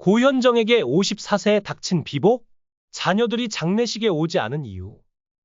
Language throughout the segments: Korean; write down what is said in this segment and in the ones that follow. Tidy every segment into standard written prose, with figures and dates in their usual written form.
고현정에게 54세에 닥친 비보? 자녀들이 장례식에 오지 않은 이유.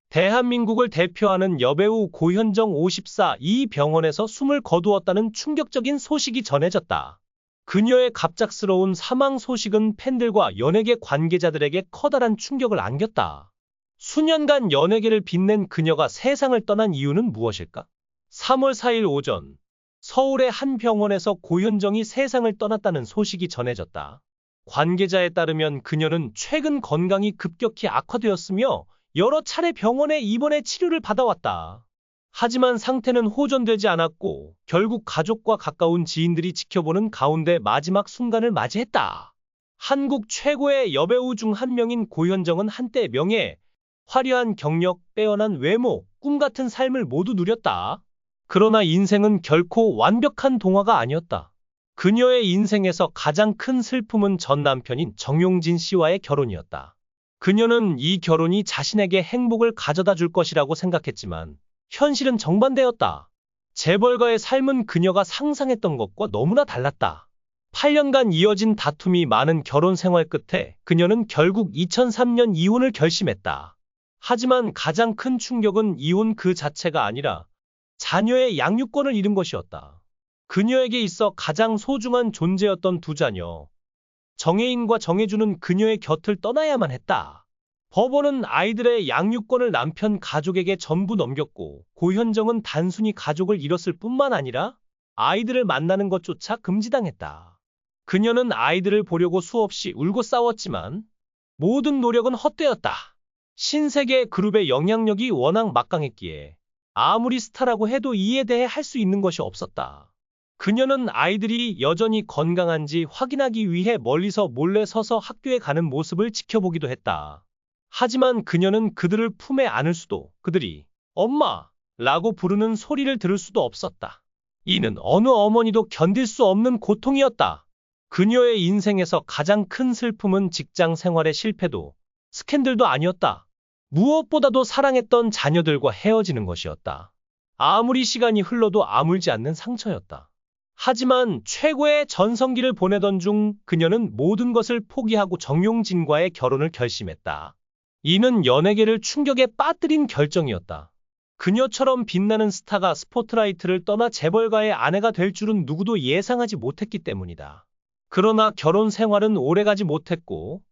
대한민국을 대표하는 여배우 고현정 54 이 병원에서 숨을 거두었다는 충격적인 소식이 전해졌다. 그녀의 갑작스러운 사망 소식은 팬들과 연예계 관계자들에게 커다란 충격을 안겼다. 수년간 연예계를 빛낸 그녀가 세상을 떠난 이유는 무엇일까? 3월 4일 오전, 서울의 한 병원에서 고현정이 세상을 떠났다는 소식이 전해졌다. 관계자에 따르면 그녀는 최근 건강이 급격히 악화되었으며 여러 차례 병원에 입원해 치료를 받아왔다. 하지만 상태는 호전되지 않았고 결국 가족과 가까운 지인들이 지켜보는 가운데 마지막 순간을 맞이했다. 한국 최고의 여배우 중 한 명인 고현정은 한때 명예, 화려한 경력, 빼어난 외모, 꿈같은 삶을 모두 누렸다. 그러나 인생은 결코 완벽한 동화가 아니었다. 그녀의 인생에서 가장 큰 슬픔은 전 남편인 정용진 씨와의 결혼이었다. 그녀는 이 결혼이 자신에게 행복을 가져다 줄 것이라고 생각했지만 현실은 정반대였다. 재벌가의 삶은 그녀가 상상했던 것과 너무나 달랐다. 8년간 이어진 다툼이 많은 결혼 생활 끝에 그녀는 결국 2003년 이혼을 결심했다. 하지만 가장 큰 충격은 이혼 그 자체가 아니라 자녀의 양육권을 잃은 것이었다. 그녀에게 있어 가장 소중한 존재였던 두 자녀, 정혜인과 정혜준은 그녀의 곁을 떠나야만 했다. 법원은 아이들의 양육권을 남편 가족에게 전부 넘겼고 고현정은 단순히 가족을 잃었을 뿐만 아니라 아이들을 만나는 것조차 금지당했다. 그녀는 아이들을 보려고 수없이 울고 싸웠지만 모든 노력은 헛되었다. 신세계 그룹의 영향력이 워낙 막강했기에 아무리 스타라고 해도 이에 대해 할 수 있는 것이 없었다. 그녀는 아이들이 여전히 건강한지 확인하기 위해 멀리서 몰래 서서 학교에 가는 모습을 지켜보기도 했다. 하지만 그녀는 그들을 품에 안을 수도, 그들이 엄마라고 부르는 소리를 들을 수도 없었다. 이는 어느 어머니도 견딜 수 없는 고통이었다. 그녀의 인생에서 가장 큰 슬픔은 직장 생활의 실패도, 스캔들도 아니었다. 무엇보다도 사랑했던 자녀들과 헤어지는 것이었다. 아무리 시간이 흘러도 아물지 않는 상처였다. 하지만 최고의 전성기를 보내던 중 그녀는 모든 것을 포기하고 정용진과의 결혼을 결심했다. 이는 연예계를 충격에 빠뜨린 결정이었다. 그녀처럼 빛나는 스타가 스포트라이트를 떠나 재벌가의 아내가 될 줄은 누구도 예상하지 못했기 때문이다. 그러나 결혼 생활은 오래가지 못했고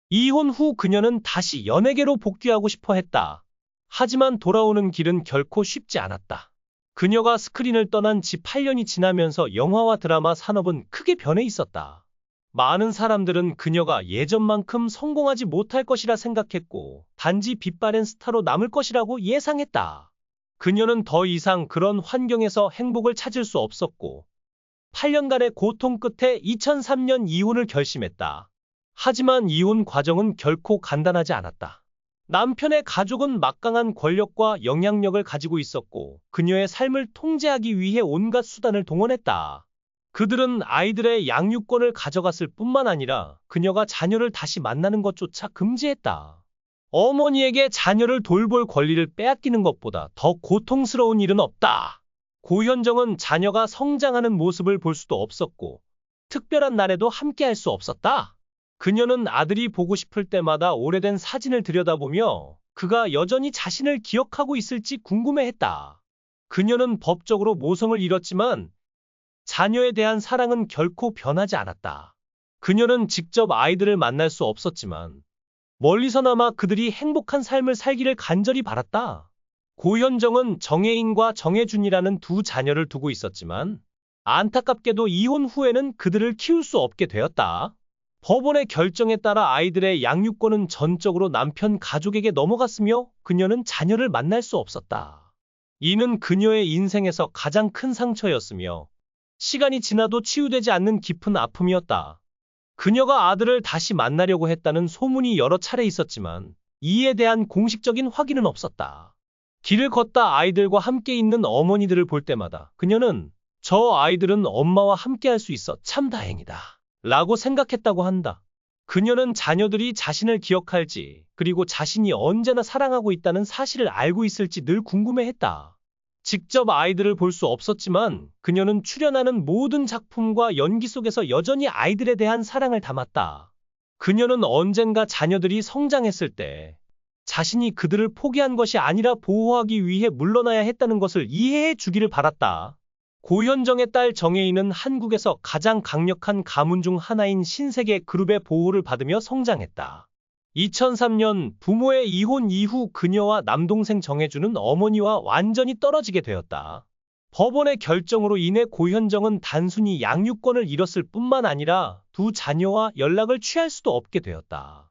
이혼 후 그녀는 다시 연예계로 복귀하고 싶어 했다. 하지만 돌아오는 길은 결코 쉽지 않았다. 그녀가 스크린을 떠난 지 8년이 지나면서 영화와 드라마 산업은 크게 변해 있었다. 많은 사람들은 그녀가 예전만큼 성공하지 못할 것이라 생각했고 단지 빛바랜 스타로 남을 것이라고 예상했다. 그녀는 더 이상 그런 환경에서 행복을 찾을 수 없었고 8년간의 고통 끝에 2003년 이혼을 결심했다. 하지만 이혼 과정은 결코 간단하지 않았다. 남편의 가족은 막강한 권력과 영향력을 가지고 있었고 그녀의 삶을 통제하기 위해 온갖 수단을 동원했다. 그들은 아이들의 양육권을 가져갔을 뿐만 아니라 그녀가 자녀를 다시 만나는 것조차 금지했다. 어머니에게 자녀를 돌볼 권리를 빼앗기는 것보다 더 고통스러운 일은 없다. 고현정은 자녀가 성장하는 모습을 볼 수도 없었고 특별한 날에도 함께할 수 없었다. 그녀는 아들이 보고 싶을 때마다 오래된 사진을 들여다보며 그가 여전히 자신을 기억하고 있을지 궁금해했다. 그녀는 법적으로 모성을 잃었지만 자녀에 대한 사랑은 결코 변하지 않았다. 그녀는 직접 아이들을 만날 수 없었지만 멀리서나마 그들이 행복한 삶을 살기를 간절히 바랐다. 고현정은 정혜인과 정혜준이라는 두 자녀를 두고 있었지만 안타깝게도 이혼 후에는 그들을 키울 수 없게 되었다. 법원의 결정에 따라 아이들의 양육권은 전적으로 남편 가족에게 넘어갔으며 그녀는 자녀를 만날 수 없었다. 이는 그녀의 인생에서 가장 큰 상처였으며 시간이 지나도 치유되지 않는 깊은 아픔이었다. 그녀가 아들을 다시 만나려고 했다는 소문이 여러 차례 있었지만 이에 대한 공식적인 확인은 없었다. 길을 걷다 아이들과 함께 있는 어머니들을 볼 때마다 그녀는 저 아이들은 엄마와 함께 할 수 있어 참 다행이다 라고 생각했다고 한다. 그녀는 자녀들이 자신을 기억할지 그리고 자신이 언제나 사랑하고 있다는 사실을 알고 있을지 늘 궁금해했다. 직접 아이들을 볼 수 없었지만 그녀는 출연하는 모든 작품과 연기 속에서 여전히 아이들에 대한 사랑을 담았다. 그녀는 언젠가 자녀들이 성장했을 때 자신이 그들을 포기한 것이 아니라 보호하기 위해 물러나야 했다는 것을 이해해 주기를 바랐다. 고현정의 딸 정혜인은 한국에서 가장 강력한 가문 중 하나인 신세계 그룹의 보호를 받으며 성장했다. 2003년 부모의 이혼 이후 그녀와 남동생 정혜주는 어머니와 완전히 떨어지게 되었다. 법원의 결정으로 인해 고현정은 단순히 양육권을 잃었을 뿐만 아니라 두 자녀와 연락을 취할 수도 없게 되었다.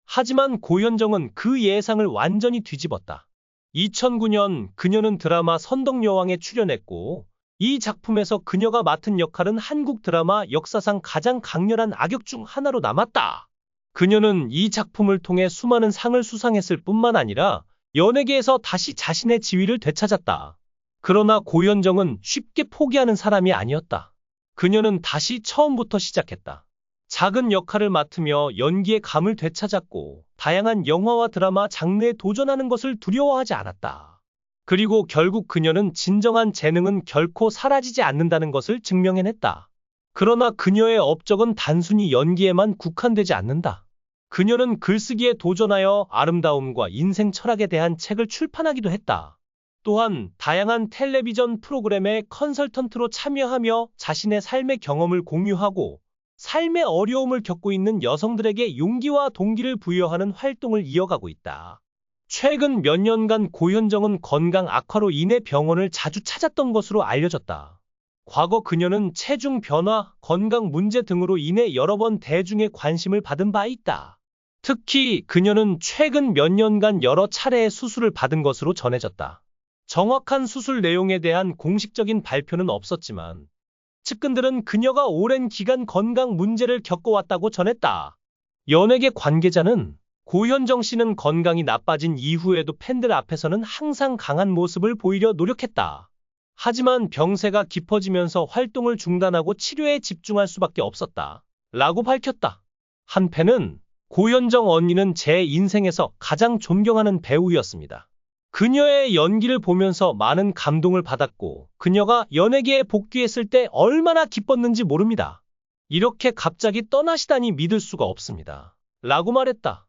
하지만 고현정은 그 예상을 완전히 뒤집었다. 2009년 그녀는 드라마 선덕여왕에 출연했고 이 작품에서 그녀가 맡은 역할은 한국 드라마 역사상 가장 강렬한 악역 중 하나로 남았다. 그녀는 이 작품을 통해 수많은 상을 수상했을 뿐만 아니라 연예계에서 다시 자신의 지위를 되찾았다. 그러나 고현정은 쉽게 포기하는 사람이 아니었다. 그녀는 다시 처음부터 시작했다. 작은 역할을 맡으며 연기의 감을 되찾았고 다양한 영화와 드라마 장르에 도전하는 것을 두려워하지 않았다. 그리고 결국 그녀는 진정한 재능은 결코 사라지지 않는다는 것을 증명해냈다. 그러나 그녀의 업적은 단순히 연기에만 국한되지 않는다. 그녀는 글쓰기에 도전하여 아름다움과 인생 철학에 대한 책을 출판하기도 했다. 또한 다양한 텔레비전 프로그램의 컨설턴트로 참여하며 자신의 삶의 경험을 공유하고 삶의 어려움을 겪고 있는 여성들에게 용기와 동기를 부여하는 활동을 이어가고 있다. 최근 몇 년간 고현정은 건강 악화로 인해 병원을 자주 찾았던 것으로 알려졌다. 과거 그녀는 체중 변화, 건강 문제 등으로 인해 여러 번 대중의 관심을 받은 바 있다. 특히 그녀는 최근 몇 년간 여러 차례의 수술을 받은 것으로 전해졌다. 정확한 수술 내용에 대한 공식적인 발표는 없었지만 측근들은 그녀가 오랜 기간 건강 문제를 겪어왔다고 전했다. 연예계 관계자는 고현정 씨는 건강이 나빠진 이후에도 팬들 앞에서는 항상 강한 모습을 보이려 노력했다. 하지만 병세가 깊어지면서 활동을 중단하고 치료에 집중할 수밖에 없었다. 라고 밝혔다. 한 팬은 고현정 언니는 제 인생에서 가장 존경하는 배우였습니다. 그녀의 연기를 보면서 많은 감동을 받았고 그녀가 연예계에 복귀했을 때 얼마나 기뻤는지 모릅니다. 이렇게 갑자기 떠나시다니 믿을 수가 없습니다. 라고 말했다.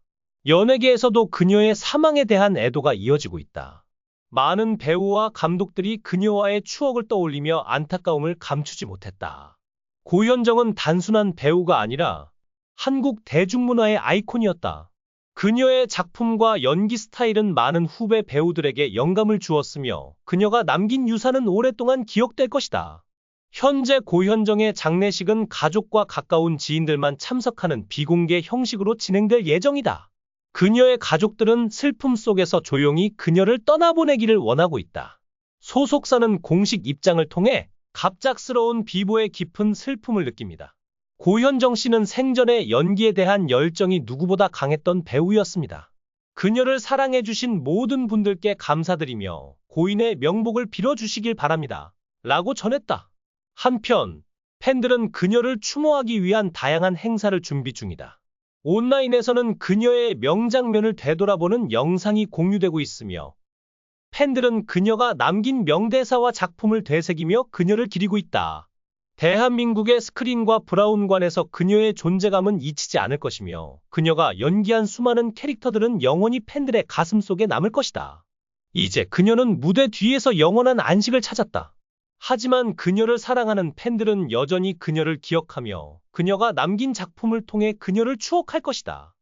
연예계에서도 그녀의 사망에 대한 애도가 이어지고 있다. 많은 배우와 감독들이 그녀와의 추억을 떠올리며 안타까움을 감추지 못했다. 고현정은 단순한 배우가 아니라 한국 대중문화의 아이콘이었다. 그녀의 작품과 연기 스타일은 많은 후배 배우들에게 영감을 주었으며 그녀가 남긴 유산은 오랫동안 기억될 것이다. 현재 고현정의 장례식은 가족과 가까운 지인들만 참석하는 비공개 형식으로 진행될 예정이다. 그녀의 가족들은 슬픔 속에서 조용히 그녀를 떠나보내기를 원하고 있다. 소속사는 공식 입장을 통해 갑작스러운 비보의 깊은 슬픔을 느낍니다. 고현정 씨는 생전에 연기에 대한 열정이 누구보다 강했던 배우였습니다. 그녀를 사랑해주신 모든 분들께 감사드리며 고인의 명복을 빌어주시길 바랍니다. 라고 전했다. 한편 팬들은 그녀를 추모하기 위한 다양한 행사를 준비 중이다. 온라인에서는 그녀의 명장면을 되돌아보는 영상이 공유되고 있으며 팬들은 그녀가 남긴 명대사와 작품을 되새기며 그녀를 기리고 있다. 대한민국의 스크린과 브라운관에서 그녀의 존재감은 잊히지 않을 것이며 그녀가 연기한 수많은 캐릭터들은 영원히 팬들의 가슴 속에 남을 것이다. 이제 그녀는 무대 뒤에서 영원한 안식을 찾았다. 하지만 그녀를 사랑하는 팬들은 여전히 그녀를 기억하며 그녀가 남긴 작품을 통해 그녀를 추억할 것이다.